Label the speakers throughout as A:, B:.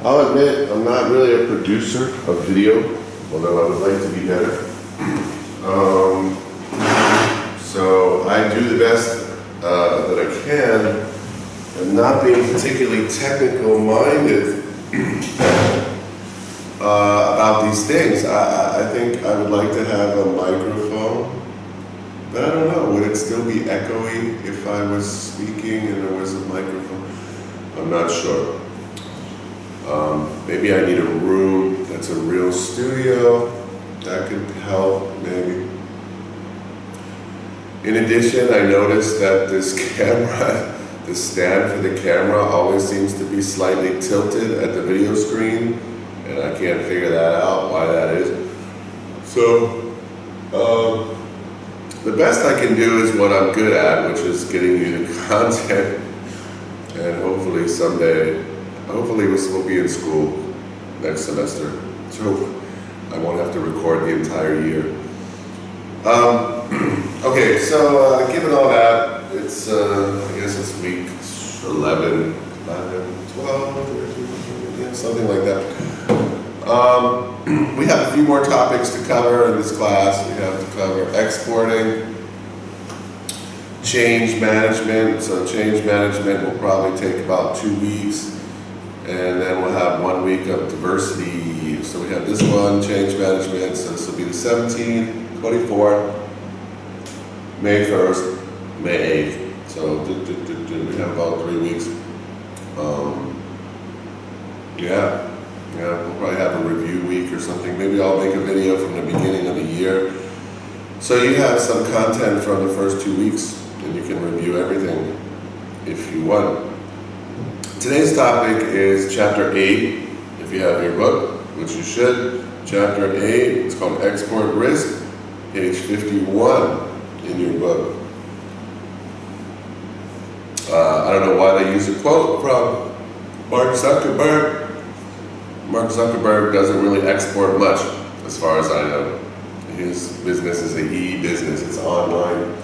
A: I'll admit I'm not really a producer of video, although I would like to be better. So I do the best that I can, and not being particularly technical minded about these things. I think I would like to have a microphone, but I don't know, would it still be echoey if I was speaking and there was a microphone? I'm not sure. Maybe I need a room that's a real studio. That could help, maybe. In addition, I noticed that this camera, the stand for the camera, always seems to be slightly tilted at the video screen, and I can't figure that out, why that is. So, the best I can do is what I'm good at, which is getting you the content, and hopefully someday, hopefully we'll be in school next semester, so I won't have to record the entire year. Okay, so given all that, it's, I guess it's week 11, 12, 13, yeah, something like that. We have a few more topics to cover in this class. We have to cover exporting, change management. So change management will probably take about 2 weeks. And then we'll have 1 week of diversity. So we have this one, change management. So this will be the 17th, 24th, May 1st, May 8th. So we have about 3 weeks. Yeah, we'll probably have a review week or something. Maybe I'll make a video from the beginning of the year. So you have some content from the first 2 weeks, and you can review everything if you want. Today's topic is chapter 8, if you have your book, which you should. Chapter 8, it's called Export Risk, page 51 in your book. I don't know why they use a quote from Mark Zuckerberg. Mark Zuckerberg doesn't really export much, as far as I know. His business is an e-business, it's online.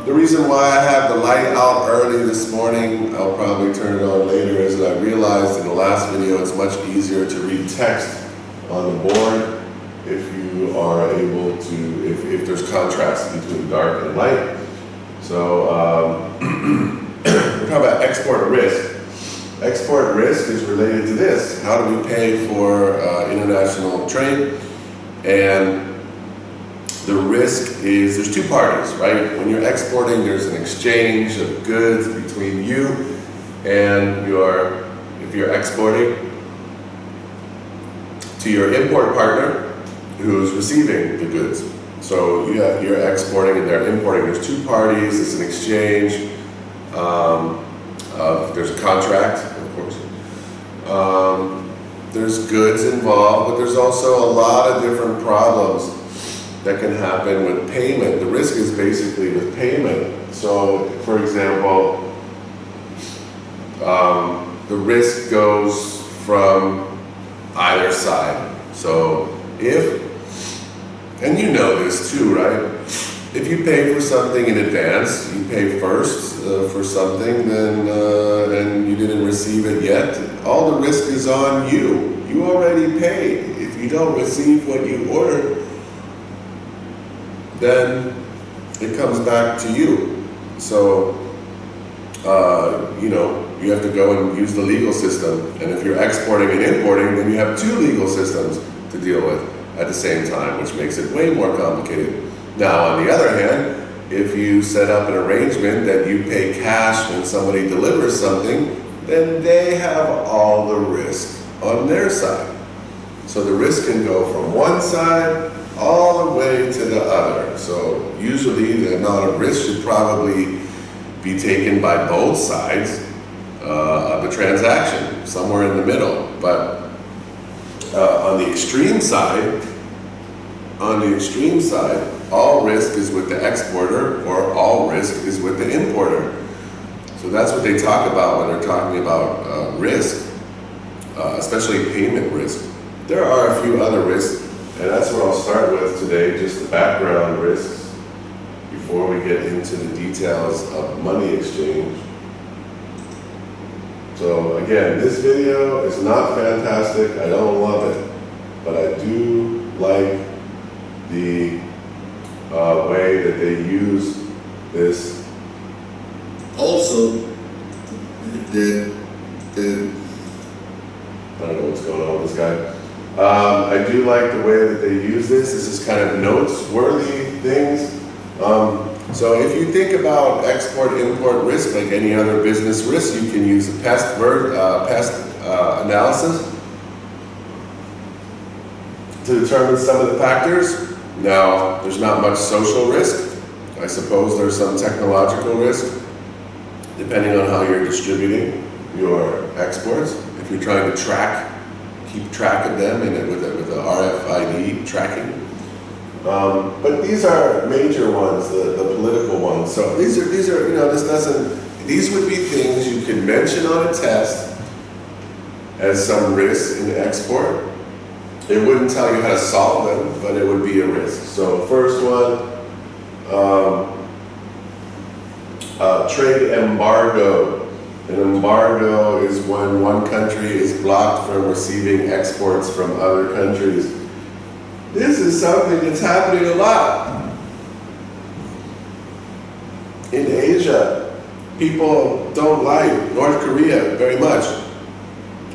A: The reason why I have the light out early this morning, I'll probably turn it on later, is that I realized in the last video it's much easier to read text on the board if you are able to, if there's contrast between dark and light. So we're talking about export risk. Export risk is related to this. How do we pay for international trade? And the risk is, there's two parties, right? When you're exporting, there's an exchange of goods between you and if you're exporting to your import partner who's receiving the goods. So you're exporting and they're importing. There's two parties, it's an exchange. There's a contract, of course. There's goods involved, but there's also a lot of different problems that can happen with payment. The risk is basically with payment. So, for example, the risk goes from either side. So and you know this too, right? If you pay for something in advance, you pay first for something, then and you didn't receive it yet, all the risk is on you. You already paid. If you don't receive what you ordered, then it comes back to you. So, you have to go and use the legal system. And if you're exporting and importing, then you have two legal systems to deal with at the same time, which makes it way more complicated. Now, on the other hand, if you set up an arrangement that you pay cash when somebody delivers something, then they have all the risk on their side. So the risk can go from one side all the way to the other. So usually the amount of risk should probably be taken by both sides of the transaction, somewhere in the middle. But on the extreme side, all risk is with the exporter, or all risk is with the importer. So that's what they talk about when they're talking about risk, especially payment risk. There are a few other risks, and that's what I'll start with today, just the background risks, before we get into the details of money exchange. So again, this video is not fantastic. I don't love it, but I do like the way that they use this.
B: Also,
A: I don't know what's going on with this guy. I do like the way that they use this. This is kind of noteworthy things. So if you think about export-import risk, like any other business risk, you can use a pest analysis to determine some of the factors. Now, there's not much social risk. I suppose there's some technological risk, depending on how you're distributing your exports. If you're trying to keep track of them with the RFID tracking. But these are major ones, the political ones. So these are these would be things you can mention on a test as some risk in export. It wouldn't tell you how to solve them, but it would be a risk. So first one, trade embargo. An embargo is when one country is blocked from receiving exports from other countries. This is something that's happening a lot. In Asia, people don't like North Korea very much,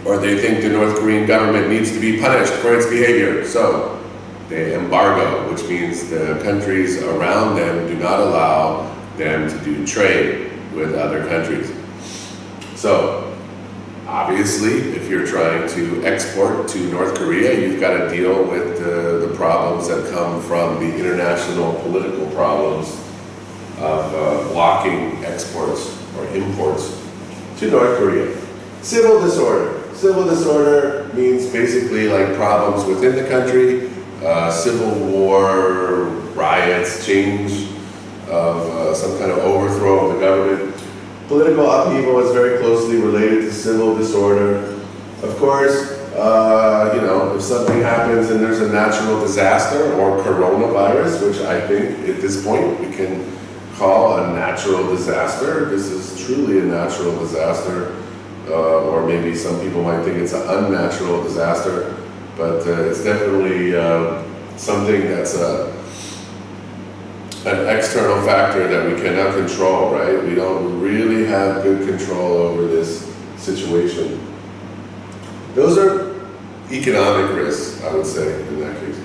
A: or they think the North Korean government needs to be punished for its behavior. So they embargo, which means the countries around them do not allow them to do trade with other countries. So obviously, if you're trying to export to North Korea, you've got to deal with the problems that come from the international political problems of blocking exports or imports to North Korea. Civil disorder. Civil disorder means basically like problems within the country, civil war, riots, change of some kind of overthrow of the government. Political upheaval is very closely related to civil disorder. Of course, if something happens and there's a natural disaster or coronavirus, which I think at this point we can call a natural disaster. This is truly a natural disaster, or maybe some people might think it's an unnatural disaster, but it's definitely something that's an external factor that we cannot control, right? We don't really have good control over this situation. Those are economic risks, I would say, in that case.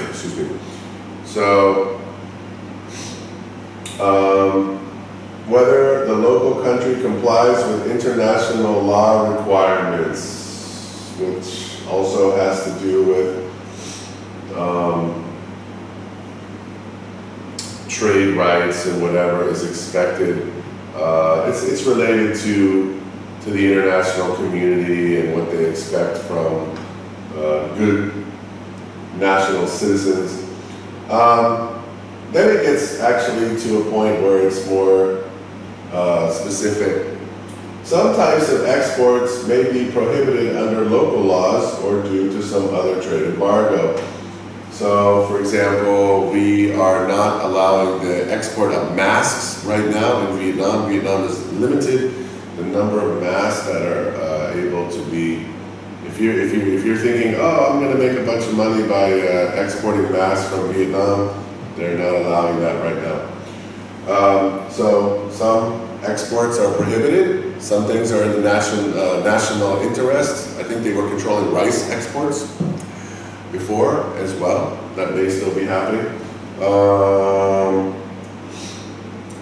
A: Excuse me. So, whether the local country complies with international law requirements, which also has to do with trade rights and whatever is expected. It's related to the international community and what they expect from good national citizens. Then it gets actually to a point where it's more specific. Some types of exports may be prohibited under local laws or due to some other trade embargo. So, for example, we are not allowing the export of masks right now in Vietnam. Vietnam is limited the number of masks that are able to be. If you're thinking, oh, I'm going to make a bunch of money by exporting masks from Vietnam, they're not allowing that right now. So some exports are prohibited. Some things are in the national interest. I think they were controlling rice exports before as well. That may still be happening.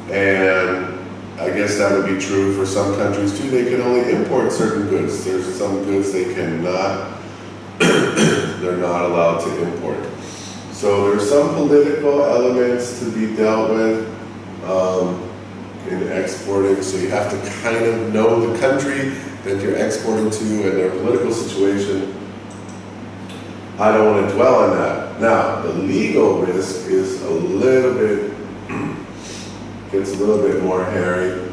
A: And I guess that would be true for some countries too. They can only import certain goods. There's some goods they cannot, they're not allowed to import. So there's some political elements to be dealt with in exporting. So you have to kind of know the country that you're exporting to and their political situation. I don't want to dwell on that. Now, the legal risk is gets a little bit more hairy.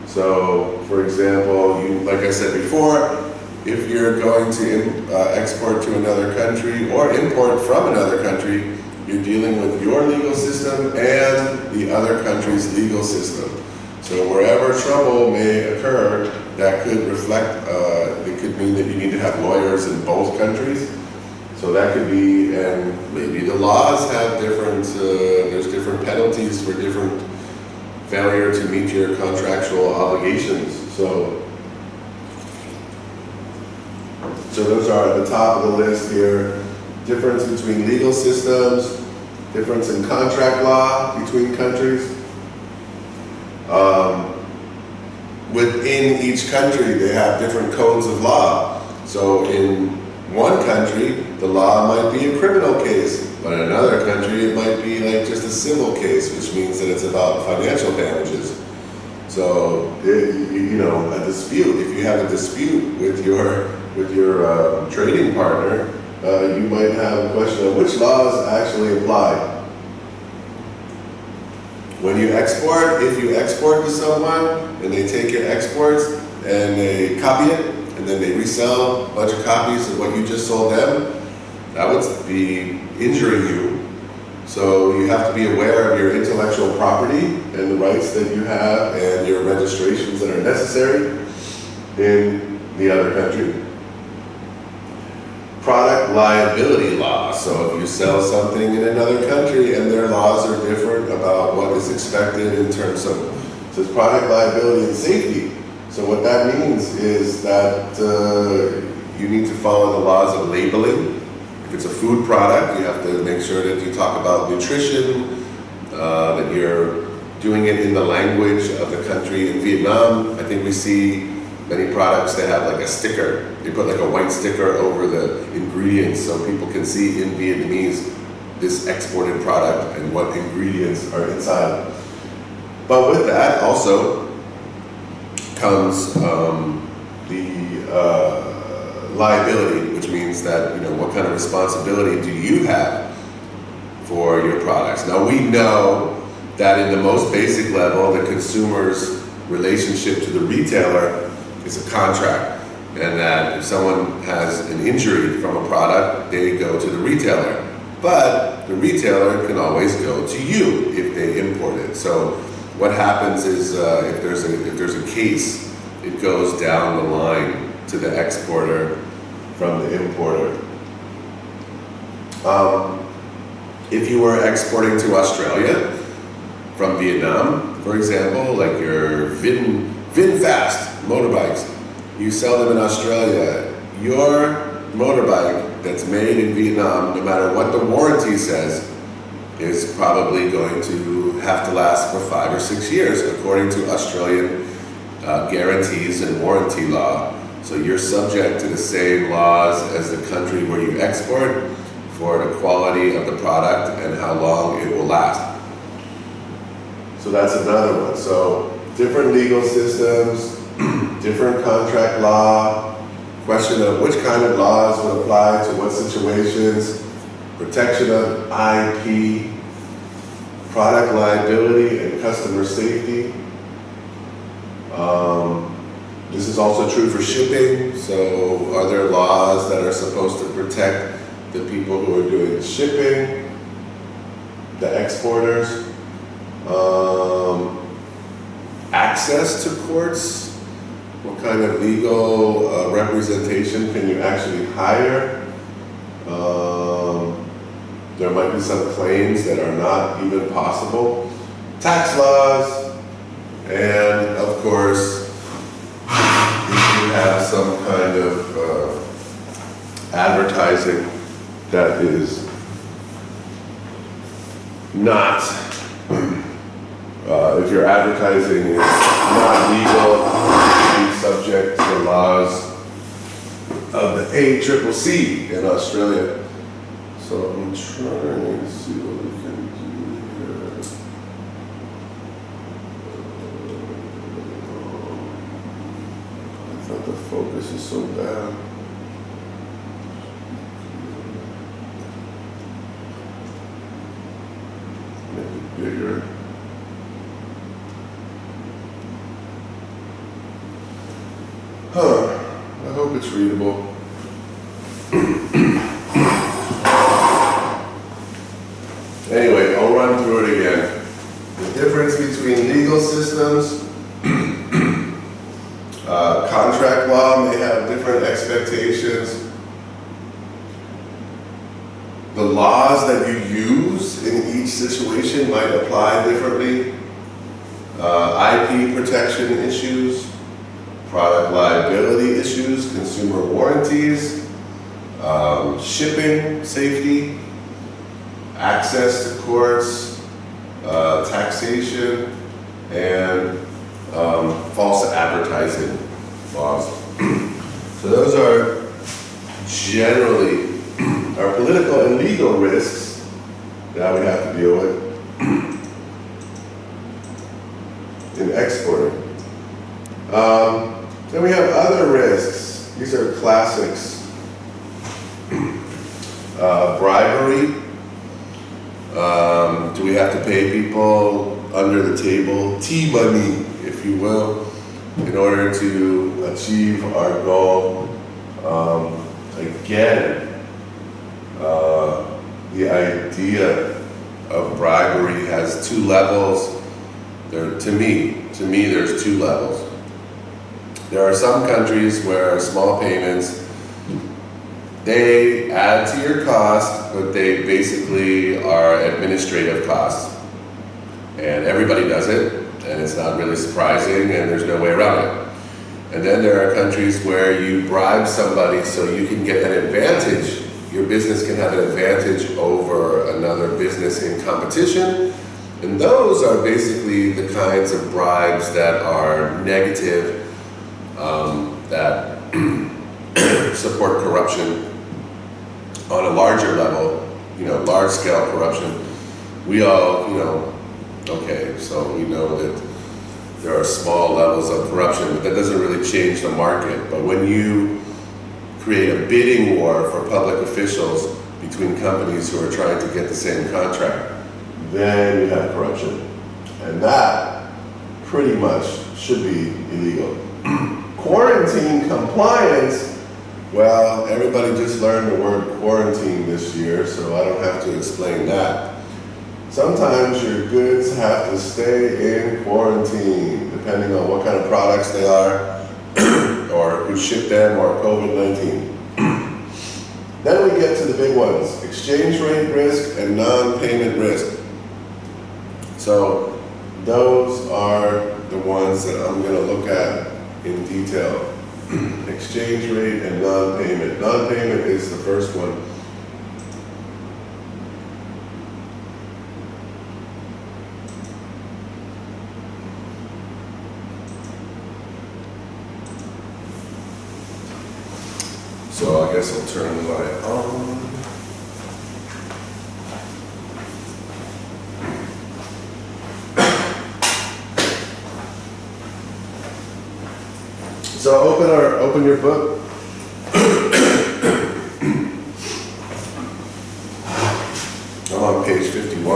A: So, for example, like I said before, if you're going to export to another country or import from another country, you're dealing with your legal system and the other country's legal system. So wherever trouble may occur that could reflect, it could mean that you need to have lawyers in both countries. So that could be, and maybe the laws have different, there's different penalties for different failure to meet your contractual obligations. So those are at the top of the list here. Difference between legal systems, difference in contract law between countries. Within each country, they have different codes of law. So in one country, the law might be a criminal case, but in another country, it might be like just a civil case, which means that it's about financial damages. So, you know, a dispute, if you have a dispute with your trading partner, you might have a question of which laws actually apply. When you export, if you export to someone and they take your exports and they copy it and then they resell a bunch of copies of what you just sold them, that would be injuring you. So you have to be aware of your intellectual property and the rights that you have and your registrations that are necessary in the other country. Product liability law. So if you sell something in another country and their laws are different about what is expected in terms of, it says product liability and safety. So what that means is that you need to follow the laws of labeling. If it's a food product, you have to make sure that you talk about nutrition, that you're doing it in the language of the country. In Vietnam, I think we see many products that have like a sticker. They put like a white sticker over the ingredients so people can see in Vietnamese this exported product and what ingredients are inside. But with that also comes the liability, which means that, you know, what kind of responsibility do you have for your products? Now we know that in the most basic level, the consumer's relationship to the retailer is a contract, and that if someone has an injury from a product, they go to the retailer. But the retailer can always go to you if they import it. So what happens is if there's a case, it goes down the line to the exporter from the importer. If you were exporting to Australia from Vietnam, for example, like your VinFast motorbikes, you sell them in Australia, your motorbike that's made in Vietnam, no matter what the warranty says, is probably going to have to last for 5 or 6 years according to Australian guarantees and warranty law. So you're subject to the same laws as the country where you export for the quality of the product and how long it will last. So that's another one. So different legal systems, different contract law, question of which kind of laws would apply to what situations, protection of IP, product liability and customer safety. This is also true for shipping. So are there laws that are supposed to protect the people who are doing the shipping, the exporters? Access to courts, what kind of legal representation can you actually hire? There might be some claims that are not even possible. Tax laws, and of course, if you have some kind of advertising that is not, if your advertising is not legal, you be subject to the laws of the ACCC in Australia. So I'm trying to see what we can do here. I thought the focus is so bad. Make it bigger. I hope it's readable. Anyway, I'll run through it again. The difference between legal systems, Contract law may have different expectations. The laws that you use in each situation might apply differently. IP protection issues, product liability issues, consumer warranties, shipping safety, access to courts, taxation, and false advertising laws. So those are generally our political and legal risks that we have to deal with in exporting. Then we have other risks. These are classics. Bribery. Do we have to pay people under the table, tea money, if you will, in order to achieve our goal? Again, the idea of bribery has two levels. To me, there's two levels. There are some countries where small payments, they add to your cost, but they basically are administrative costs. And everybody does it, and it's not really surprising, and there's no way around it. And then there are countries where you bribe somebody so you can get an advantage. Your business can have an advantage over another business in competition. And those are basically the kinds of bribes that are negative, that support corruption on a larger level, large scale corruption. We all, okay, so we know that there are small levels of corruption, but that doesn't really change the market. But when you create a bidding war for public officials between companies who are trying to get the same contract, then you have corruption. And that pretty much should be illegal. Quarantine compliance, well, everybody just learned the word quarantine this year, so I don't have to explain that. Sometimes your goods have to stay in quarantine, depending on what kind of products they are, or who shipped them, or COVID-19. Then we get to the big ones, exchange rate risk and non-payment risk. So those are the ones that I'm going to look at in detail. Exchange rate and non-payment. Non-payment is the first one. So I guess I'll turn the light on. So open your book. I'm on page 51.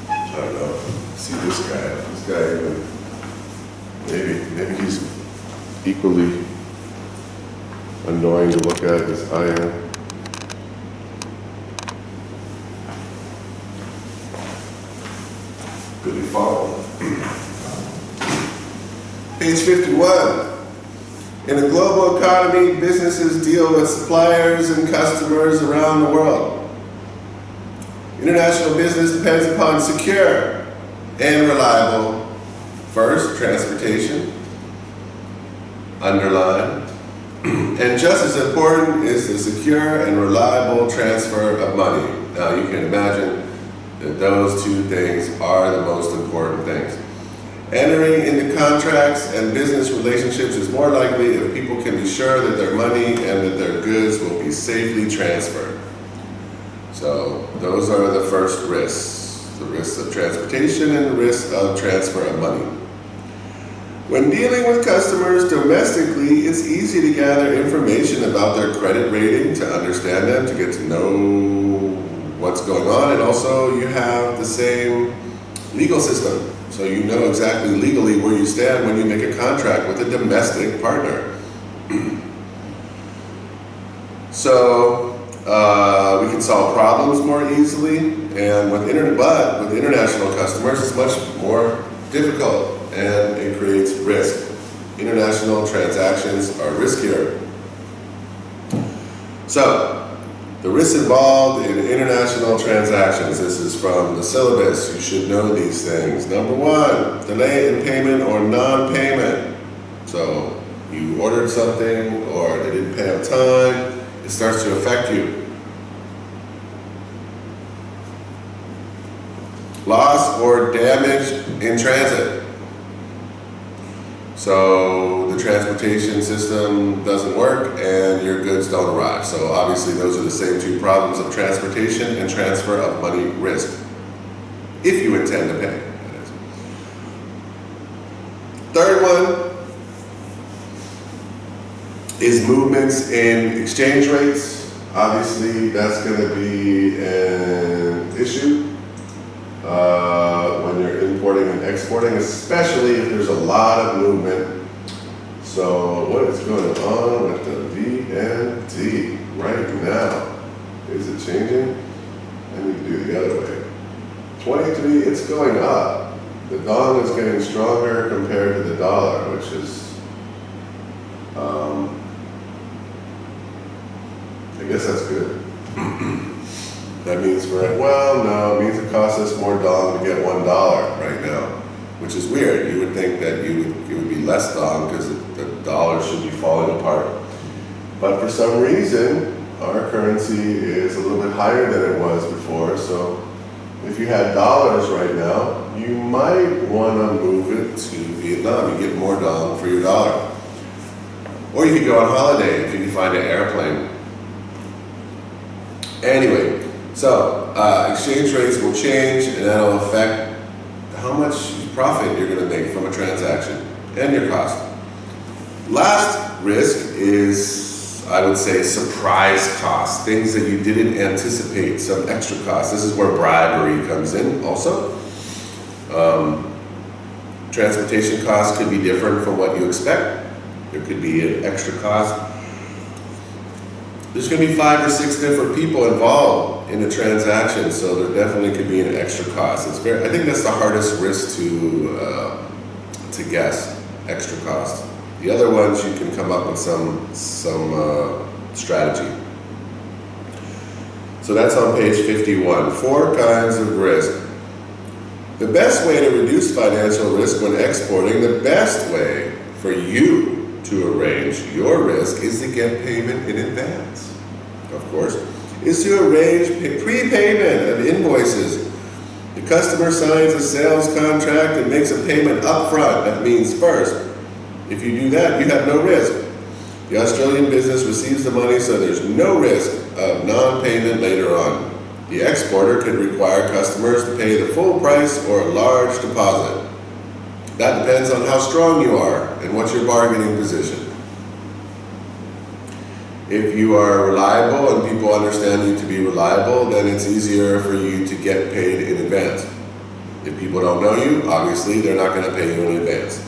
A: I don't know. See this guy. This guy even maybe he's equally annoying to look at as I am. Really follow. Page 51. In a global economy, businesses deal with suppliers and customers around the world. International business depends upon secure and reliable, first, transportation, underline, and just as important is the secure and reliable transfer of money. Now you can imagine that those two things are the most important things. Entering into contracts and business relationships is more likely if people can be sure that their money and that their goods will be safely transferred. So those are the first risks, the risks of transportation and the risk of transfer of money. When dealing with customers domestically, it's easy to gather information about their credit rating, to understand them, to get to know what's going on, and also you have the same legal system. So you know exactly legally where you stand when you make a contract with a domestic partner. So we can solve problems more easily, and with international customers, it's much more difficult, and it creates risk. International transactions are riskier. So, the risks involved in international transactions. This is from the syllabus. You should know these things. Number one, delay in payment or non-payment. So, you ordered something or they didn't pay on time, it starts to affect you. Loss or damage in transit. So the transportation system doesn't work and your goods don't arrive. So obviously those are the same two problems of transportation and transfer of money risk, if you intend to pay. Third one is movements in exchange rates. Obviously that's going to be an issue when you're importing and exporting, especially if there's a lot of movement. So what is going on with the VND right now? Is it changing? I need to do it the other way. 23, it's going up. The dong is getting stronger compared to the dollar, which is, I guess that's good. That means it means it costs us more dong to get $1 right now, which is weird. You would think that it would be less dong because the dollar should be falling apart. But for some reason, our currency is a little bit higher than it was before. So if you had dollars right now, you might want to move it to Vietnam. You get more dong for your dollar. Or you could go on holiday if you can find an airplane. Anyway, so exchange rates will change, and that'll affect how much profit you're going to make from a transaction and your cost. Last risk is, I would say, surprise costs, things that you didn't anticipate, some extra costs. This is where bribery comes in also. Transportation costs could be different from what you expect. There could be an extra cost. There's going to be 5 or 6 different people involved in the transaction, so there definitely could be an extra cost. I think that's the hardest risk to guess, extra cost. The other ones you can come up with some strategy. So that's on page 51. 4 kinds of risk. The best way to reduce financial risk when exporting, the best way for you to arrange your risk is to get payment in advance, of course, is to arrange prepayment of invoices. The customer signs a sales contract and makes a payment up front. That means first. If you do that, you have no risk. The Australian business receives the money, so there's no risk of non-payment later on. The exporter can require customers to pay the full price or a large deposit. That depends on how strong you are and what's your bargaining position. If you are reliable and people understand you to be reliable, then it's easier for you to get paid in advance. If people don't know you, obviously they're not going to pay you in advance.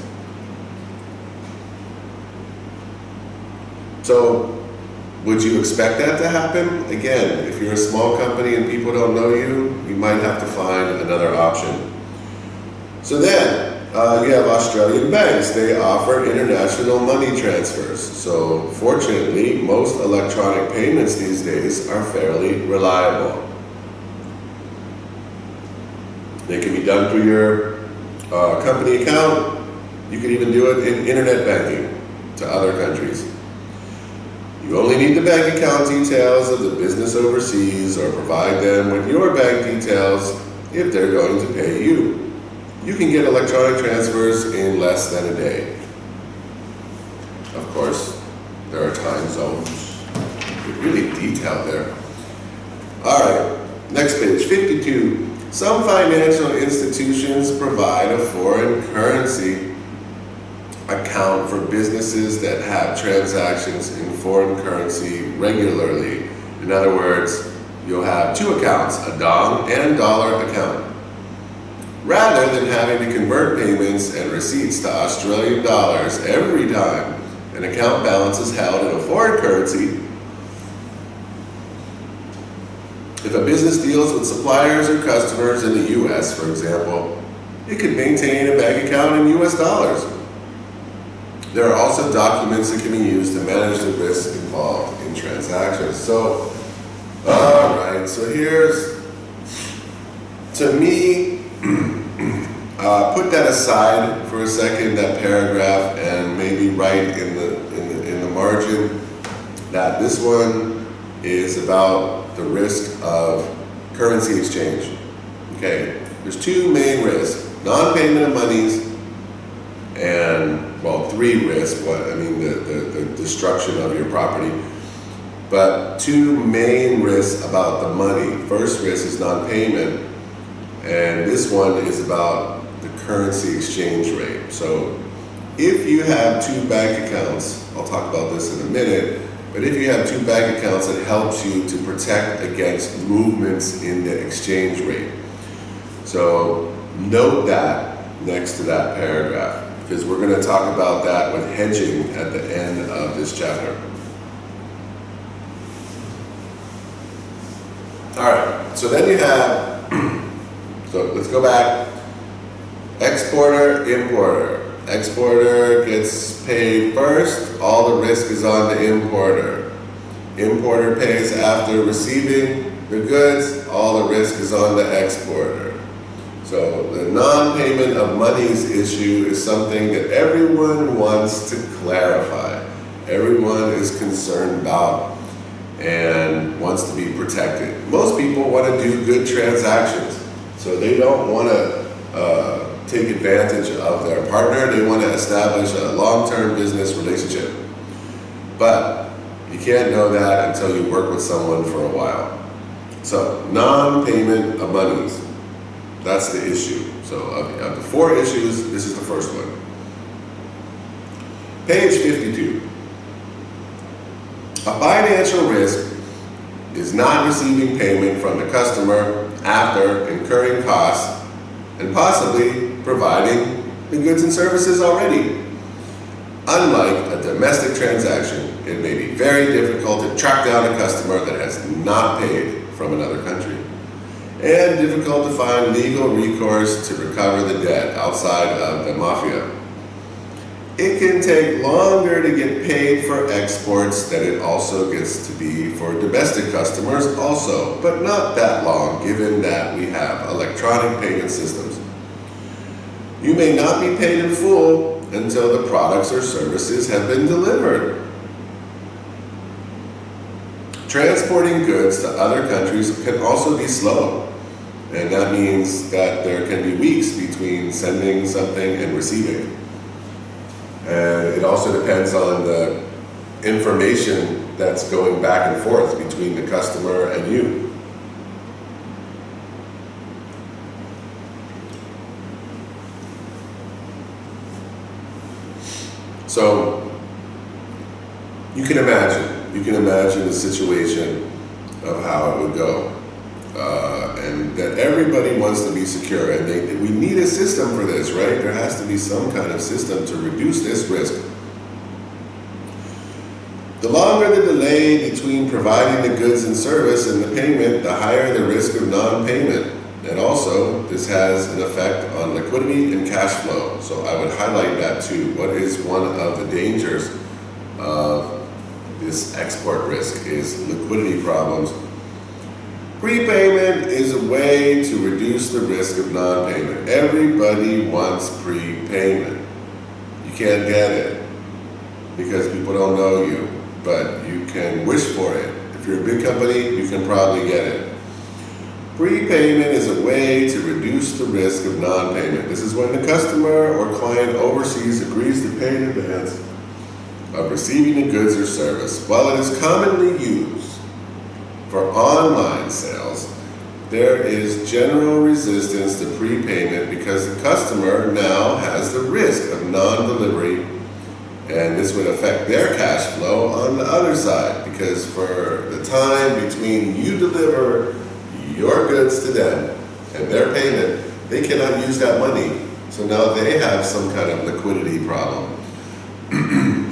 A: So, would you expect that to happen? Again, if you're a small company and people don't know you, you might have to find another option. So then, you have Australian banks. They offer international money transfers. So fortunately, most electronic payments these days are fairly reliable. They can be done through your company account. You can even do it in internet banking to other countries. You only need the bank account details of the business overseas, or provide them with your bank details if they're going to pay you. You can get electronic transfers in less than a day. Of course, there are time zones. It's really detailed there. All right, next page, 52. Some financial institutions provide a foreign currency account for businesses that have transactions in foreign currency regularly. In other words, you'll have 2 accounts, a dong and dollar account. Rather than having to convert payments and receipts to Australian dollars every time an account balance is held in a foreign currency, If a business deals with suppliers or customers in the US, for example, it could maintain a bank account in US dollars. There are also documents that can be used to manage the risk involved in transactions. So, all right, so here's, to me, put that aside for a second, that paragraph, and maybe write in the margin that this one is about the risk of currency exchange. Okay, there's two main risks: non-payment of monies, and, well, three risks. The destruction of your property. But two main risks about the money. First risk is non-payment, and this one is about the currency exchange rate. So if you have two bank accounts, I'll talk about this in a minute, but if you have two bank accounts, it helps you to protect against movements in the exchange rate. So note that next to that paragraph, because we're going to talk about that with hedging at the end of this chapter. All right, so then you have, so let's go back. Exporter, importer. Exporter gets paid first, all the risk is on the importer. Importer pays after receiving the goods, all the risk is on the exporter. So the non-payment of monies issue is something that everyone wants to clarify. Everyone is concerned about and wants to be protected. Most people want to do good transactions, so they don't want to take advantage of their partner. They want to establish a long-term business relationship. But you can't know that until you work with someone for a while. So non-payment of monies, that's the issue. So of the four issues, this is the first one. Page 52. A financial risk is not receiving payment from the customer after incurring costs and possibly providing the goods and services already. Unlike a domestic transaction, it may be very difficult to track down a customer that has not paid from another country, and difficult to find legal recourse to recover the debt outside of the mafia. It can take longer to get paid for exports than it also gets to be for domestic customers also, but not that long given that we have electronic payment systems. You may not be paid in full until the products or services have been delivered. Transporting goods to other countries can also be slow, and that means that there can be weeks between sending something and receiving. And it also depends on the information that's going back and forth between the customer and you. So you can imagine the situation of how it would go. And that everybody wants to be secure, and we need a system for this, right? There has to be some kind of system to reduce this risk. The longer the delay between providing the goods and service and the payment, the higher the risk of non-payment. And also, this has an effect on liquidity and cash flow. So I would highlight that too. What is one of the dangers of this export risk is liquidity problems. Prepayment is a way to reduce the risk of non-payment. Everybody wants prepayment. You can't get it because people don't know you, but you can wish for it. If you're a big company, you can probably get it. Prepayment is a way to reduce the risk of non-payment. This is when the customer or client overseas agrees to pay in advance of receiving the goods or service. While it is commonly used for online sales, there is general resistance to prepayment because the customer now has the risk of non-delivery, and this would affect their cash flow on the other side, because for the time between you deliver your goods to them and their payment, they cannot use that money. So now they have some kind of liquidity problem.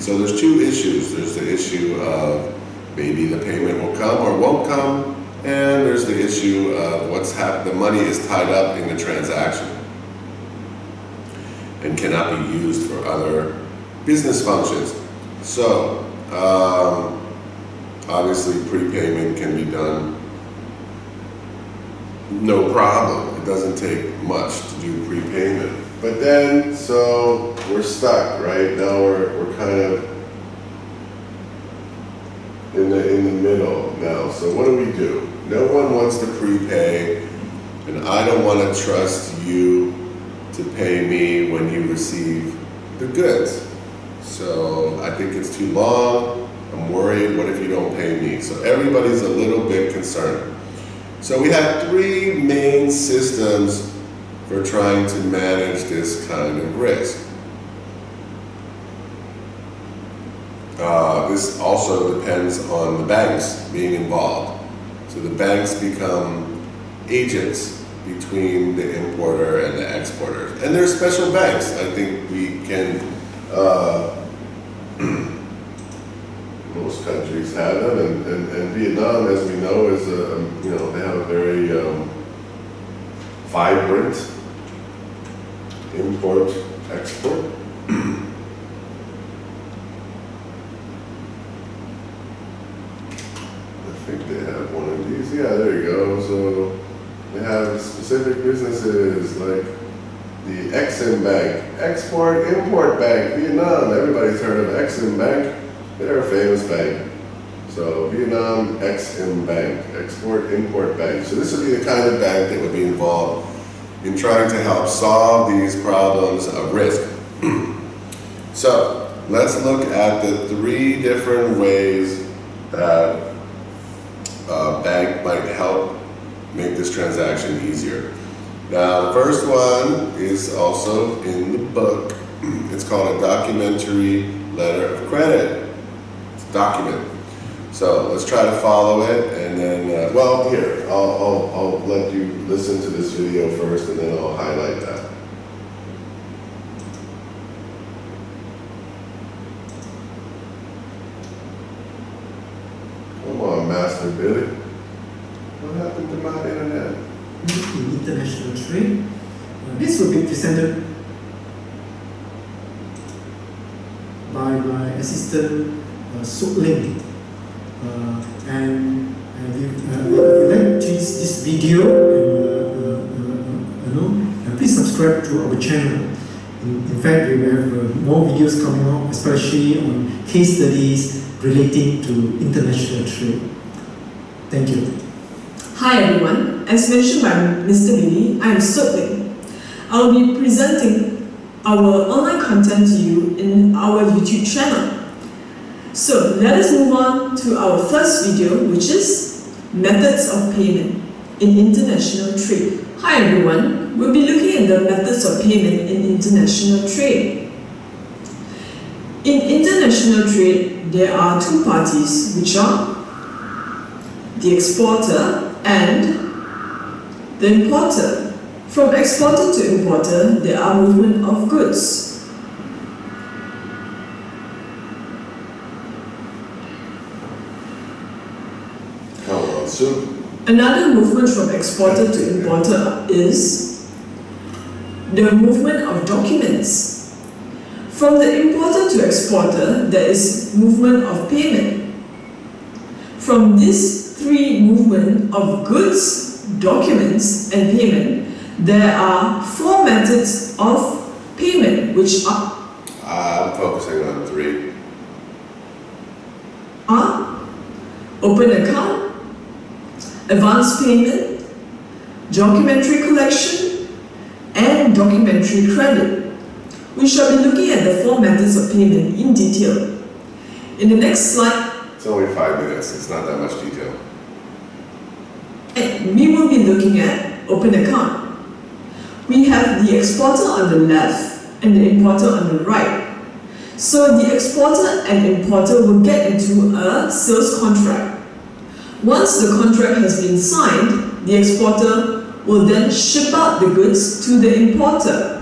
A: So there's two issues. There's the issue of maybe the payment will come or won't come, And there's the issue of the money is tied up in the transaction and cannot be used for other business functions. So, obviously prepayment can be done no problem. It doesn't take much to do prepayment. But then, so we're stuck, right? Now we're kind of in the middle now. So what do? No one wants to prepay, and I don't want to trust you to pay me when you receive the goods. So I think it's too long. I'm worried, what if you don't pay me? So everybody's a little bit concerned. So we have three main systems for trying to manage this kind of risk. This also depends on the banks being involved. So the banks become agents between the importer and the exporter. And there's special banks. I think we can, most countries have them, and Vietnam, as we know, is they have a very vibrant import-export. I think they have one of these. Yeah, there you go. So they have specific businesses like the Exim Bank, Export-Import Bank, Vietnam. Everybody's heard of Exim Bank. They're a famous bank. So Vietnam Exim Bank, Export-Import Bank. So this would be the kind of bank that would be involved in trying to help solve these problems of risk. So let's look at the three different ways that a bank might help make this transaction easier. Now, the first one is also in the book. It's called a documentary letter of credit. It's a document. So let's try to follow it, and then, well, here, I'll let you listen to this video first, and then I'll highlight that. Come on, Master Billy. What happened to my internet?
C: In international trade, this will be presented by my assistant, Sok Ling. And if you like this video, please subscribe to our channel. In fact, we have more videos coming up, especially on case studies relating to international trade. Thank you.
D: Hi everyone, as mentioned by Mr. Billy, I am Sok Ling. I will be presenting our online content to you in our YouTube channel. So let us move on to our first video, which is methods of payment in international trade. Hi everyone, we'll be looking at the methods of payment in international trade. In international trade, there are two parties, which are the exporter and the importer. From exporter to importer, there are movement of goods. Another movement from exporter to importer is the movement of documents. From the importer to exporter, there is movement of payment. From these three movement of goods, documents, and payment, there are four methods of payment, which are...
A: I'm focusing on three.
D: Open account, advance payment, documentary collection, and documentary credit. We shall be looking at the four methods of payment in detail. In the next slide,
A: it's only 5 minutes, it's not that much detail.
D: And we will be looking at open account. We have the exporter on the left and the importer on the right. So the exporter and importer will get into a sales contract. Once the contract has been signed, the exporter will then ship out the goods to the importer.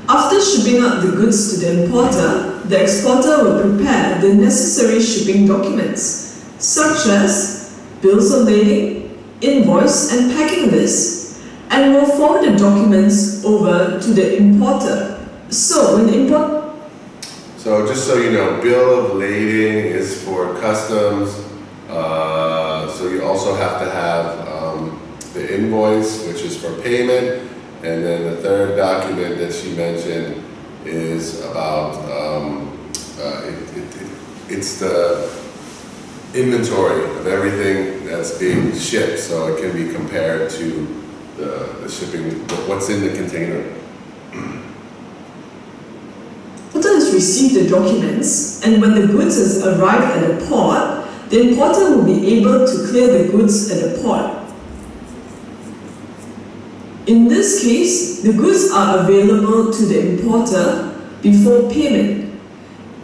D: After shipping out the goods to the importer, the exporter will prepare the necessary shipping documents, such as bills of lading, invoice, and packing list, and will forward the documents over to the importer. So
A: just so you know, bill of lading is for customs. So you also have to have the invoice, which is for payment, and then the third document that she mentioned is about it's the inventory of everything that's being shipped, so it can be compared to the shipping, what's in the container.
D: importer has received the documents, and when the goods has arrived at the port, the importer will be able to clear the goods at the port. In this case, the goods are available to the importer before payment.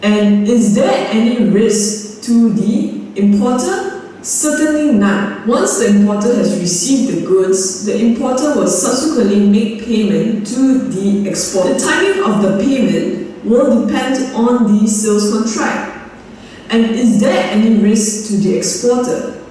D: And is there any risk to the importer? Certainly none. Once the importer has received the goods, the importer will subsequently make payment to the exporter. The timing of the payment will depend on the sales contract. And is there any risk to the exporter?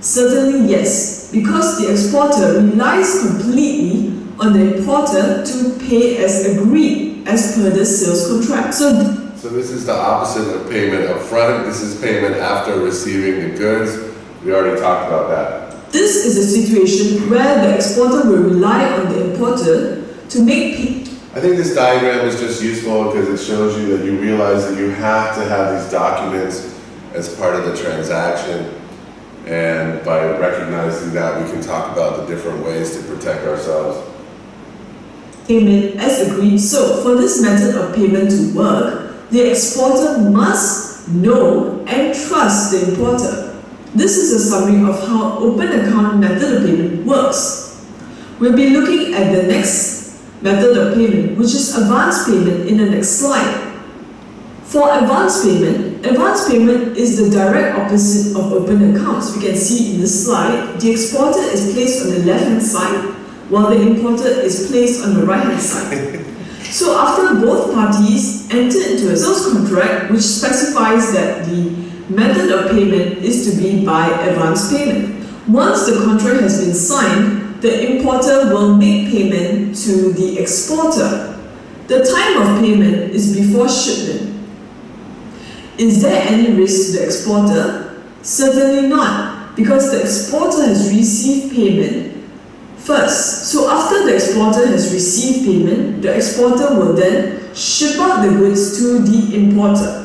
D: Certainly yes, because the exporter relies completely on the importer to pay as agreed as per the sales contract. So
A: this is the opposite of payment up front. This is payment after receiving the goods. We already talked about that.
D: This is a situation where the exporter will rely on the importer to make payment.
A: I think this diagram is just useful because it shows you that you realize that you have to have these documents as part of the transaction. And by recognizing that, we can talk about the different ways to protect ourselves.
D: Payment as agreed. So, for this method of payment to work, the exporter must know and trust the importer. This is a summary of how open account method of payment works. We'll be looking at the next method of payment, which is advance payment, in the next slide. For advance payment is the direct opposite of open accounts. We can see in this slide, the exporter is placed on the left-hand side, while the importer is placed on the right-hand side. So after both parties enter into a sales contract, which specifies that the method of payment is to be by advance payment. Once the contract has been signed, the importer will make payment to the exporter. The time of payment is before shipment. Is there any risk to the exporter? Certainly not, because the exporter has received payment first. So after the exporter has received payment, the exporter will then ship out the goods to the importer.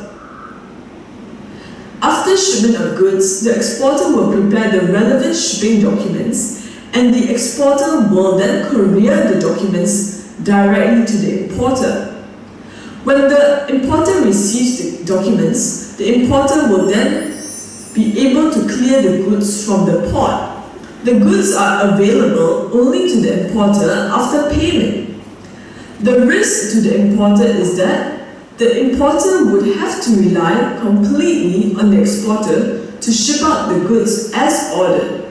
D: After shipment of goods, the exporter will prepare the relevant shipping documents, and the exporter will then courier the documents directly to the importer. When the importer receives the documents, the importer will then be able to clear the goods from the port. The goods are available only to the importer after payment. The risk to the importer is that the importer would have to rely completely on the exporter to ship out the goods as ordered.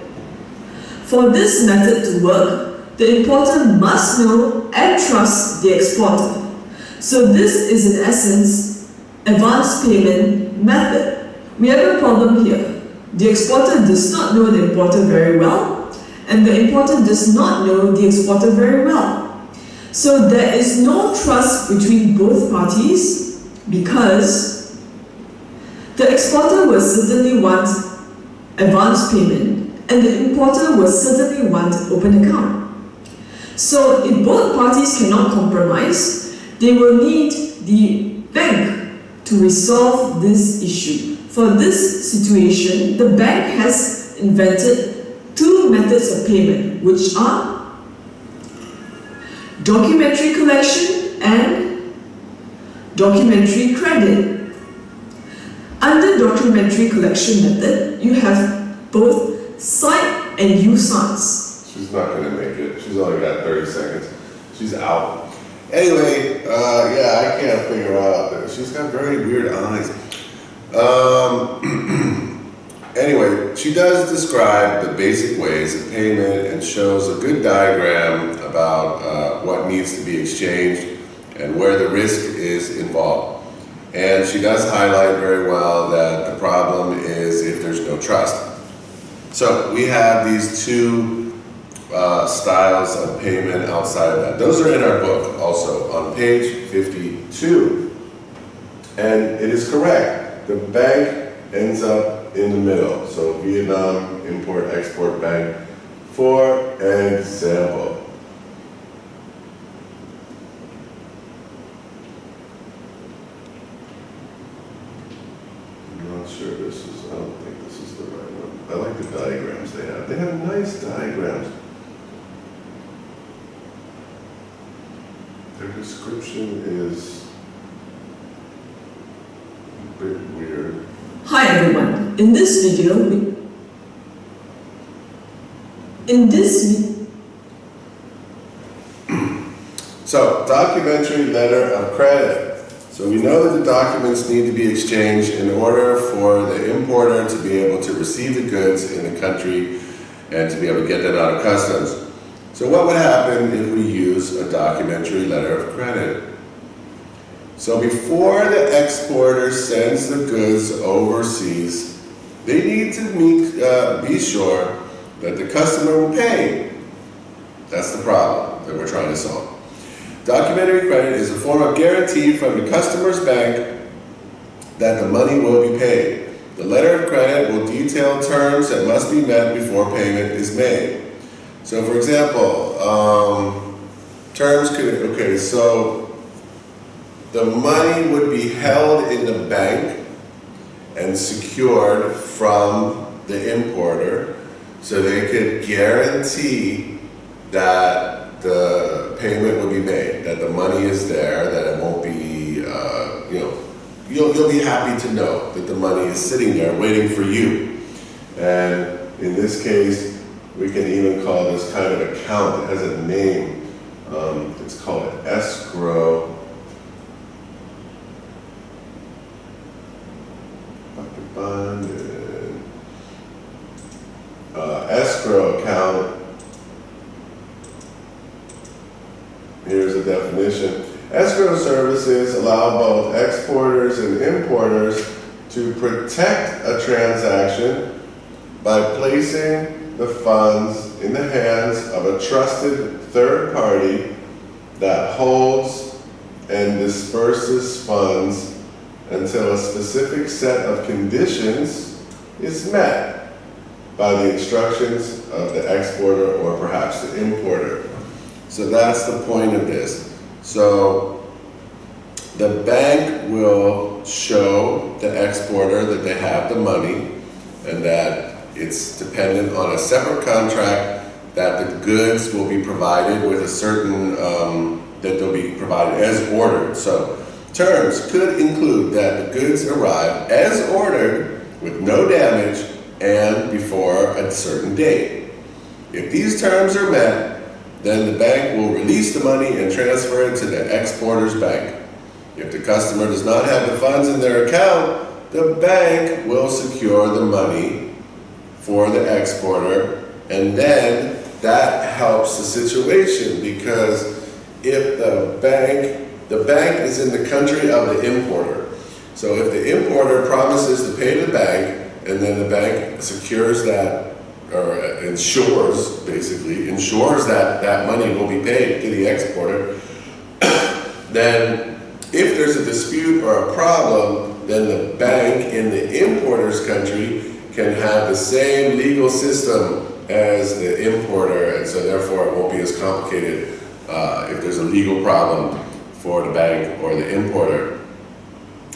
D: For this method to work, the importer must know and trust the exporter. So this is in essence advance payment method. We have a problem here. The exporter does not know the importer very well, and the importer does not know the exporter very well. So there is no trust between both parties, because the exporter will certainly want advance payment and the importer will certainly want open account. So if both parties cannot compromise, they will need the bank to resolve this issue. For this situation, the bank has invented two methods of payment, which are documentary collection and documentary credit. Under documentary collection method, you have both sight and use signs.
A: She's not going to make it. She's only got 30 seconds. She's out. Anyway, yeah, I can't figure out. She's got very weird eyes. Anyway, she does describe the basic ways of payment and shows a good diagram about what needs to be exchanged and where the risk is involved. And she does highlight very well that the problem is if there's no trust. So we have these two styles of payment outside of that. Those are in our book also on page 52. And it is correct. The bank ends up in the middle. So Vietnam Import-Export Bank, for example. I'm not sure this is, I don't think this is the right one. I like the diagrams they have. They have nice diagrams. Their description is a bit weird.
D: Hi everyone. In this video,
A: So, documentary letter of credit. So we know that the documents need to be exchanged in order for the importer to be able to receive the goods in the country and to be able to get that out of customs. So what would happen if we use a documentary letter of credit? So before the exporter sends the goods overseas, they need to be sure that the customer will pay. That's the problem that we're trying to solve. Documentary credit is a form of guarantee from the customer's bank that the money will be paid. The letter of credit will detail terms that must be met before payment is made. So for example, terms could, okay, so the money would be held in the bank and secured from the importer so they could guarantee that the payment will be made, that the money is there, that it won't be, you'll be happy to know that the money is sitting there waiting for you. And in this case, we can even call this kind of account, it has a name, it's called escrow. Escrow account. Here's a definition. Escrow services allow both exporters and importers to protect a transaction by placing the funds in the hands of a trusted third party that holds and disperses funds until a specific set of conditions is met by the instructions of the exporter or perhaps the importer. So that's the point of this. So the bank will show the exporter that they have the money and that it's dependent on a separate contract that the goods will be provided with a certain, that they'll be provided as ordered. So terms could include that the goods arrive as ordered with no damage and before a certain date. If these terms are met, then the bank will release the money and transfer it to the exporter's bank. If the customer does not have the funds in their account, the bank will secure the money for the exporter, and then that helps the situation because if the bank is in the country of the importer. So if the importer promises to pay the bank and then the bank secures that, or ensures that that money will be paid to the exporter, then if there's a dispute or a problem, then the bank in the importer's country can have the same legal system as the importer, and so therefore it won't be as complicated if there's a legal problem for the bank or the importer.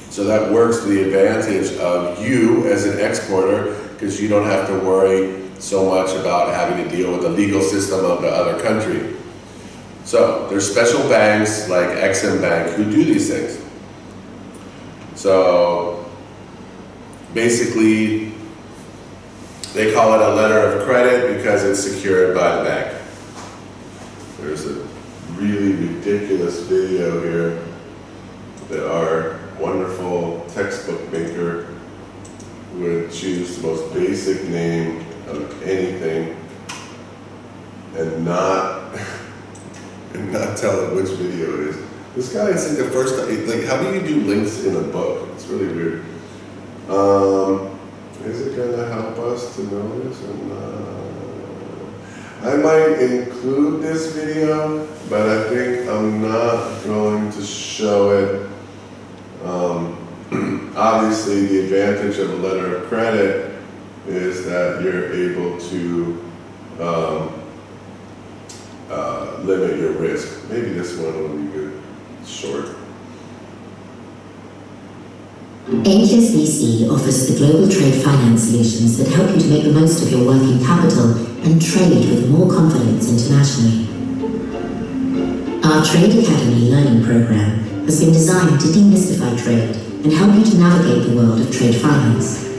A: So that works to the advantage of you as an exporter because you don't have to worry so much about having to deal with the legal system of the other country. So there's special banks like Atbme Bank who do these things. So basically they call it a letter of credit because it's secured by the bank. There's a really ridiculous video here that our wonderful textbook maker would choose the most basic name of anything and not tell it which video it is. This guy said the first time, like, how do you do links in a book? It's really weird. Is it gonna help us to know this or not? I might include this video, but I think I'm not going to show it. Obviously, the advantage of a letter of credit is that you're able to limit your risk. Maybe this one will be good, short.
E: HSBC offers the global trade finance solutions that help you to make the most of your working capital and trade with more confidence internationally. Our Trade Academy learning program has been designed to demystify trade and help you to navigate the world of trade finance.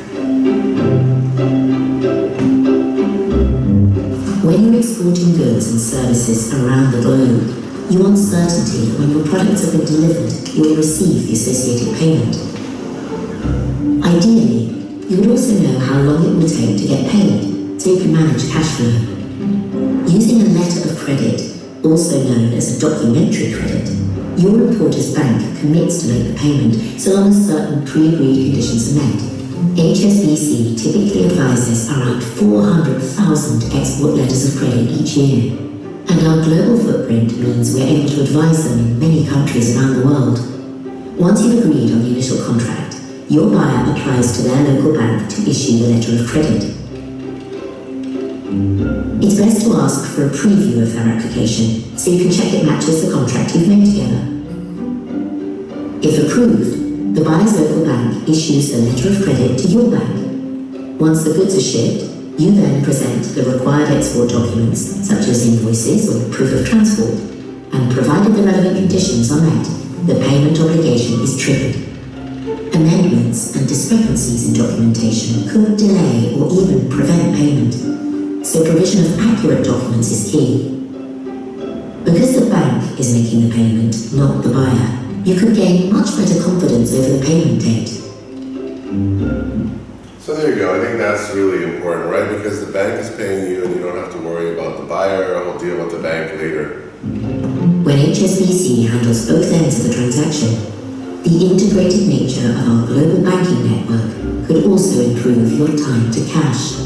E: When you're exporting goods and services around the globe, you want certainty that when your products have been delivered, you will receive the associated payment. Ideally, you would also know how long it will take to get paid, so you can manage cash flow. Using a letter of credit, also known as a documentary credit, your importer's bank commits to make the payment so long as certain pre-agreed conditions are met. HSBC typically advises around 400,000 export letters of credit each year, and our global footprint means we're able to advise them in many countries around the world. Once you've agreed on the initial contract, your buyer applies to their local bank to issue the letter of credit. It's best to ask for a preview of their application so you can check it matches the contract you've made together. If approved, the buyer's local bank issues the letter of credit to your bank. Once the goods are shipped, you then present the required export documents such as invoices or proof of transport, and provided the relevant conditions are met, the payment obligation is triggered. Amendments and discrepancies in documentation could delay or even prevent payment, so provision of accurate documents is key. Because the bank is making the payment, not the buyer, you could gain much better confidence over the payment date.
A: So there you go. I think that's really important, right? Because the bank is paying you and you don't have to worry about the buyer, or we'll deal with the bank later.
E: When HSBC handles both ends of the transaction, the integrated nature of our global banking network could also improve your time to cash.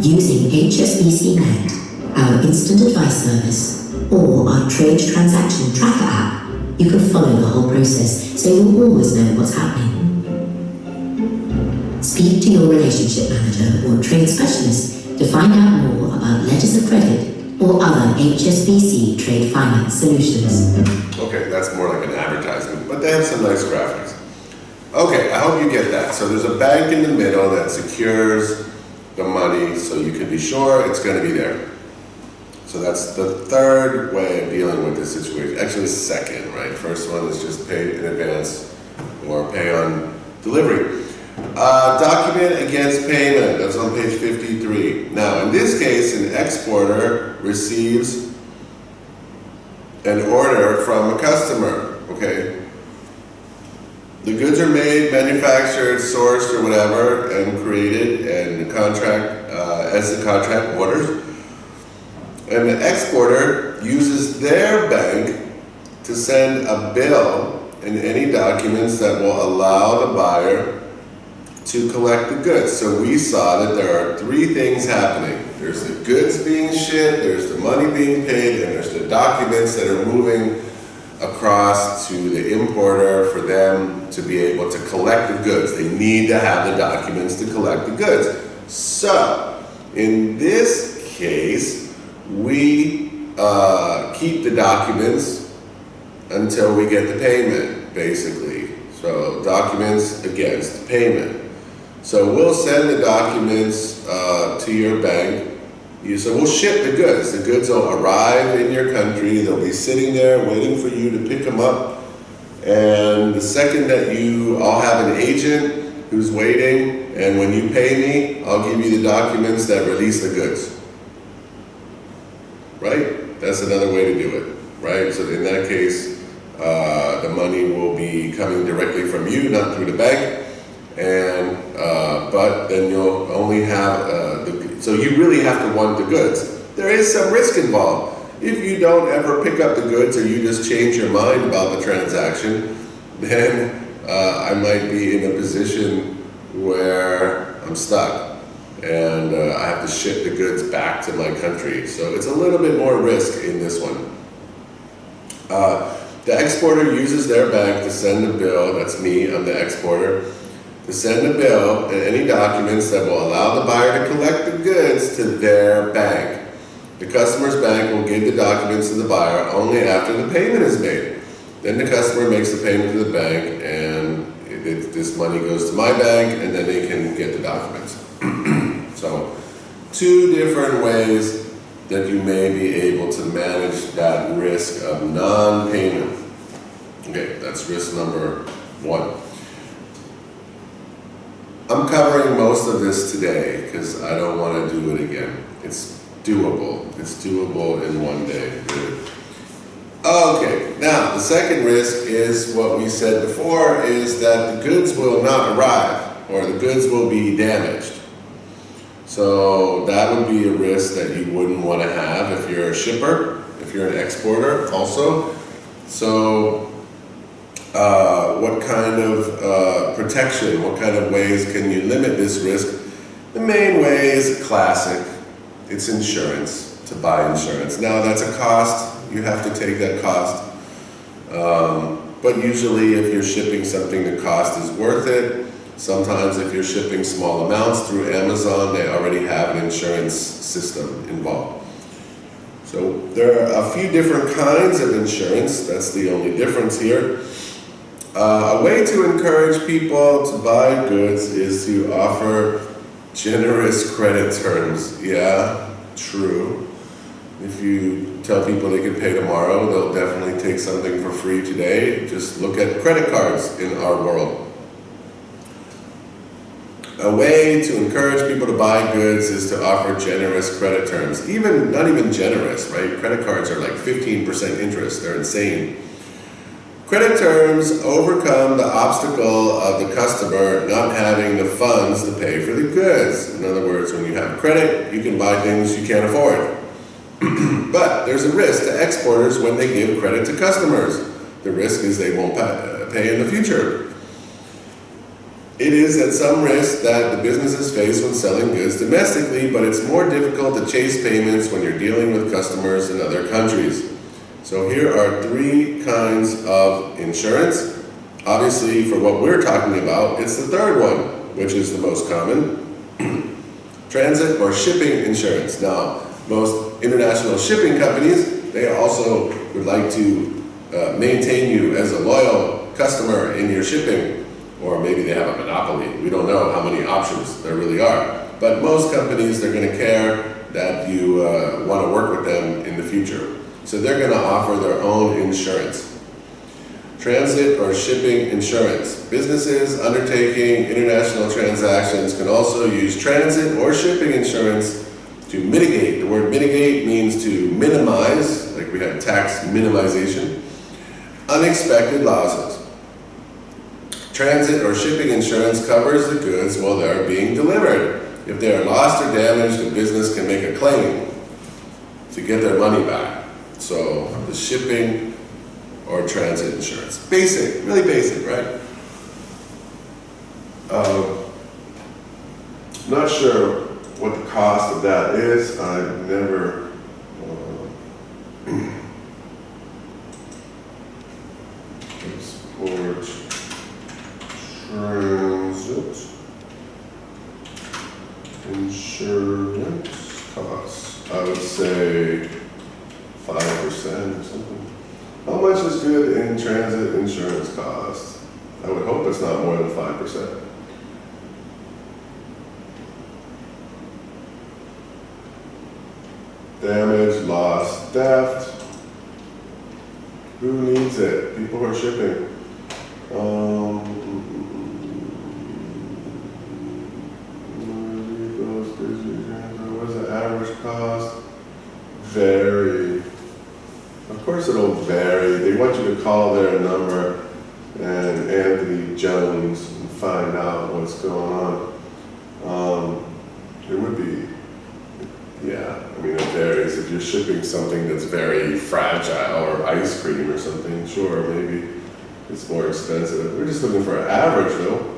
E: Using HSBC Net, our instant advice service, or our trade transaction tracker app, you can follow the whole process so you'll always know what's happening. Speak to your relationship manager or trade specialist to find out more about letters of credit or other HSBC trade finance solutions.
A: Okay, that's more like an advertisement, but they have some nice graphics. Okay, I hope you get that. So there's a bank in the middle that secures the money so you can be sure it's going to be there. So that's the third way of dealing with this situation. Actually, second, right? First one is just pay in advance or pay on delivery. Document against payment, that's on page 53. Now, in this case, an exporter receives an order from a customer, okay? The goods are made, manufactured, sourced, or whatever, and created, and the contract, as the contract orders. And the exporter uses their bank to send a bill and any documents that will allow the buyer to collect the goods. So we saw that there are three things happening. There's the goods being shipped, there's the money being paid, and there's the documents that are moving across to the importer for them to be able to collect the goods. They need to have the documents to collect the goods. So, in this case, we keep the documents until we get the payment, basically. So, documents against payment. So we'll send the documents to your bank. So we'll ship the goods. The goods will arrive in your country. They'll be sitting there waiting for you to pick them up. And the second that I'll have an agent who's waiting, and when you pay me, I'll give you the documents that release the goods. Right? That's another way to do it. Right? So in that case, the money will be coming directly from you, not through the bank. And but then you'll only have so you really have to want the goods. There is some risk involved. if you don't ever pick up the goods or you just change your mind about the transaction, then I might be in a position where I'm stuck and I have to ship the goods back to my country. So it's a little bit more risk in this one. The exporter uses their bank to send a bill, that's me, I'm the exporter, to send a bill and any documents that will allow the buyer to collect the goods to their bank. The customer's bank will give the documents to the buyer only after the payment is made. Then the customer makes the payment to the bank and this money goes to my bank and then they can get the documents. So, two different ways that you may be able to manage that risk of non-payment. Okay, that's risk number one. I'm covering most of this today because I don't want to do it again. It's doable. It's doable in one day. Okay, now the second risk is what we said before, is that the goods will not arrive or the goods will be damaged. So that would be a risk that you wouldn't want to have if you're a shipper, if you're an exporter also. So what kind of protection, what kind of ways can you limit this risk? The main way is classic. It's insurance, to buy insurance. Now that's a cost. You have to take that cost. But usually if you're shipping something, the cost is worth it. Sometimes if you're shipping small amounts through Amazon, they already have an insurance system involved. So there are a few different kinds of insurance. That's the only difference here. A way to encourage people to buy goods is to offer generous credit terms. Yeah, true. If you tell people they can pay tomorrow, they'll definitely take something for free today. Just look at credit cards in our world. A way to encourage people to buy goods is to offer generous credit terms. Not even generous, right? Credit cards are like 15% interest. They're insane. Credit terms overcome the obstacle of the customer not having the funds to pay for the goods. In other words, when you have credit, you can buy things you can't afford. But there's a risk to exporters when they give credit to customers. The risk is they won't pay in the future. It is at some risk that the businesses face when selling goods domestically, but it's more difficult to chase payments when you're dealing with customers in other countries. So here are three kinds of insurance. Obviously, for what we're talking about, it's the third one, which is the most common. Transit or shipping insurance. Now, most international shipping companies, they also would like to maintain you as a loyal customer in your shipping. Or maybe they have a monopoly. We don't know how many options there really are. But most companies, they're going to care that you want to work with them in the future. So they're going to offer their own insurance. Transit or shipping insurance. Businesses undertaking international transactions can also use transit or shipping insurance to mitigate. The word mitigate means to minimize, like we have tax minimization, unexpected losses. Transit or shipping insurance covers the goods while they're being delivered. If they are lost or damaged, the business can make a claim to get their money back. So the shipping or transit insurance. Basic, really basic, right? Not sure what the cost of that is. I've never export transit insurance costs. I would say 5% or something. How much is good in transit insurance cost? I would hope it's not more than 5%. Damage, loss, theft. Who needs it? People who are shipping. What's the average cost? Vary. Of course it'll vary. They want you to call their number and Anthony Jones and find out what's going on. It would be, yeah, I mean it varies. If you're shipping something that's very fragile or ice cream or something, sure, maybe it's more expensive. We're just looking for an average though.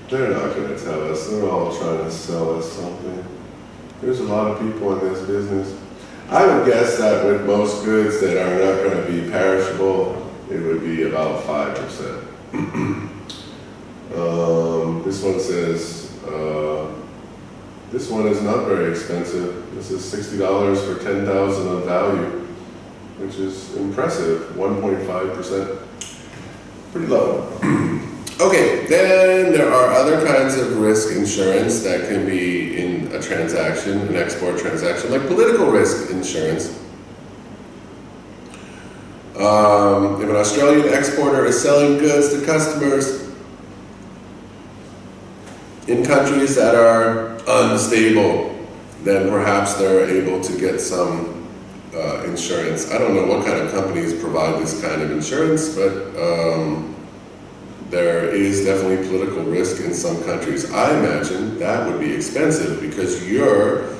A: They're not going to tell us. They're all trying to sell us something. There's a lot of people in this business. I would guess that with most goods that are not going to be perishable, it would be about 5%. This one says, this one is not very expensive. This is $60 for 10,000 of value, which is impressive, 1.5%. Pretty low. Okay, then there are other kinds of risk insurance that can be in a transaction, an export transaction, like political risk insurance. If an Australian exporter is selling goods to customers in countries that are unstable, then perhaps they're able to get some insurance. I don't know what kind of companies provide this kind of insurance, but there is definitely political risk in some countries. I imagine that would be expensive because you're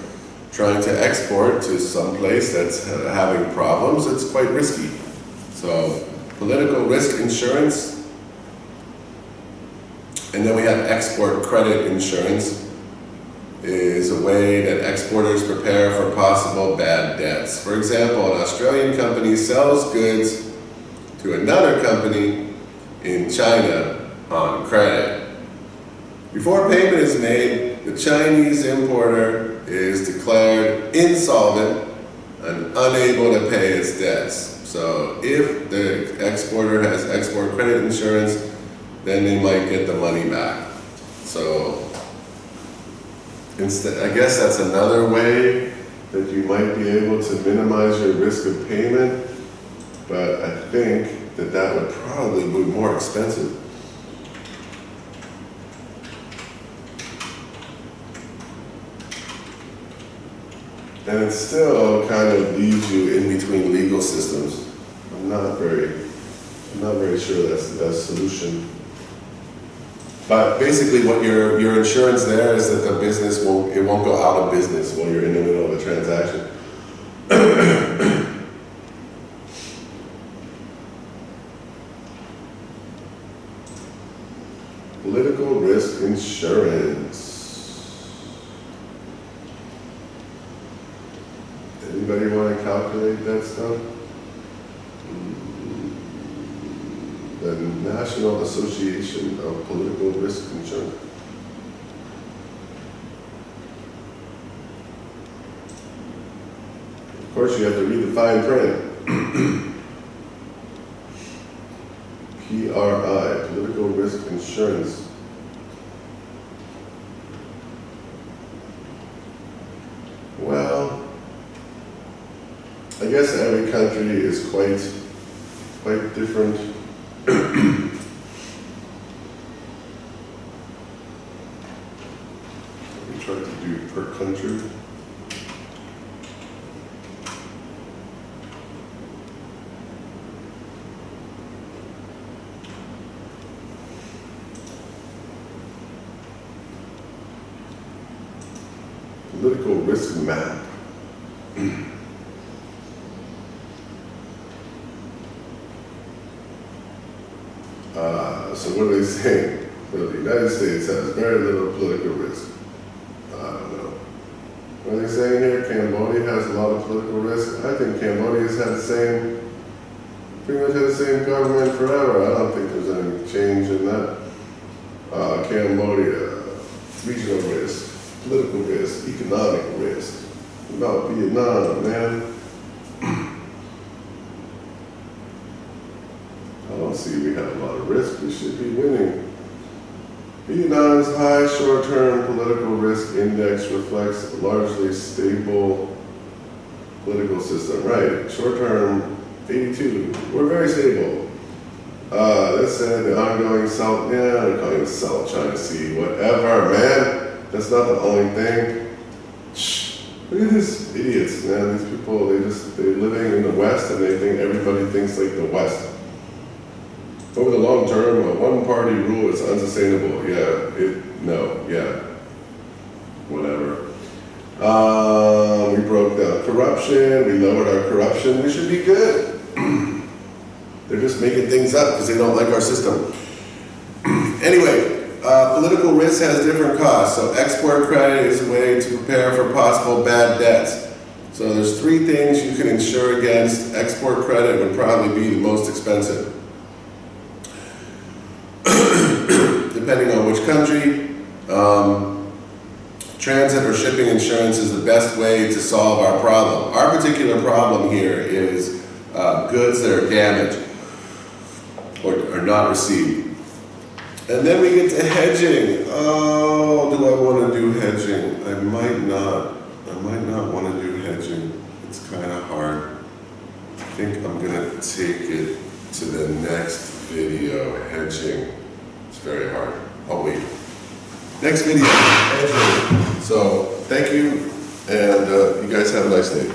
A: trying to export to some place that's having problems. It's quite risky. So, political risk insurance. And then we have export credit insurance. Is a way that exporters prepare for possible bad debts. For example, an Australian company sells goods to another company in China on credit. Before payment is made, the Chinese importer is declared insolvent and unable to pay its debts. So if the exporter has export credit insurance, then they might get the money back. So instead, I guess that's another way that you might be able to minimize your risk of payment, but I think that would probably be more expensive. And it still kind of leaves you in between legal systems. I'm not very sure that's the best solution. But basically what your insurance there is that the business won't go out of business while you're in the middle of a transaction. Political risk insurance. Anybody want to calculate that stuff? The National Association of Political Risk Insurance. Of course, you have to read the fine print. PRI, Political Risk Insurance. Well, I guess every country is quite different. Let me try to do per country. Political risk map. So what are they saying? Well, the United States has very little political risk. I don't know. What are they saying here? Cambodia has a lot of political risk. I think Cambodia's had pretty much had the same government forever. I don't think there's any change in that. Cambodia, regional risk, political risk, economic risk. What about Vietnam, man? I don't see we have a lot of risk. We should be winning. Vietnam's high short-term political risk index reflects a largely stable political system. Right, short-term 82. We're very stable. This said the ongoing South, they're calling it South China Sea, whatever, man. That's not the only thing. Shh. Look at these idiots, man. These people, they're living in the West and they think everybody thinks like the West. Over the long term, a one-party rule is unsustainable. Whatever. We broke down corruption, we lowered our corruption, we should be good. They're just making things up because they don't like our system. Anyway, political risk has different costs. So export credit is a way to prepare for possible bad debts. So there's 3 things you can insure against. Export credit would probably be the most expensive. Depending on which country, transit or shipping insurance is the best way to solve our problem. Our particular problem here is goods that are damaged or are not received. And then we get to hedging. Oh, do I want to do hedging? I might not want to do hedging. It's kind of hard. I think I'm going to take it to the next video, hedging. It's very hard. I'll wait. Next video, hedging. So, thank you, and you guys have a nice day.